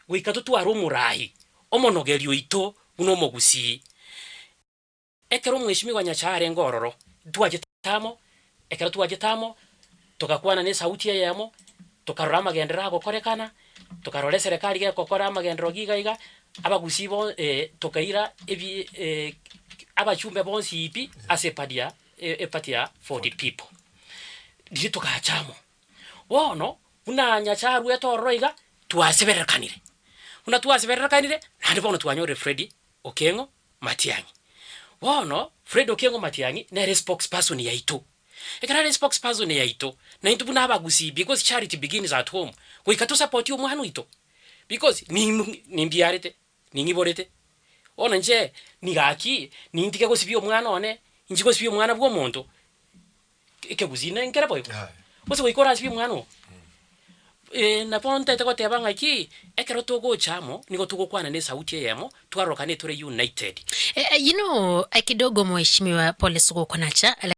gwikatu twaro murahi omonogerio ito uno mogusi ekero mweshimiwa Nyachare ngororo twagitamo ekero twagitamo tukakwana ne sauti yamo tukarora amagendera gokorekana tukarora serikali ge kokora amagendero gigaiga abagusibo tukaira ebi abachumbe bonsi ipi asepadia epatia for the people dije tukachamo wono una Nyacharu etoroiga twaseberekanire una twaseberekanire nandi bono twanyore Freddy Okengo Matiang'i wono Freddy Okengo Matiang'i ne spokesperson yaito ekara spokesperson yaito na into buna abagusi because charity begins at home we katu support omwana ito because nimbiarete ningiborete ona nje nigaki nindike gosibia omwana one injiko sibia omwana bwo muntu ekeguzina nkera boyo bose goikora sibia omwana na ponte te goteba ngaki ekero togo chamo nigo tugokwana ne sauti yamo twaroka ne tore united kidogo mheshimiwa Paul Sugo Konacha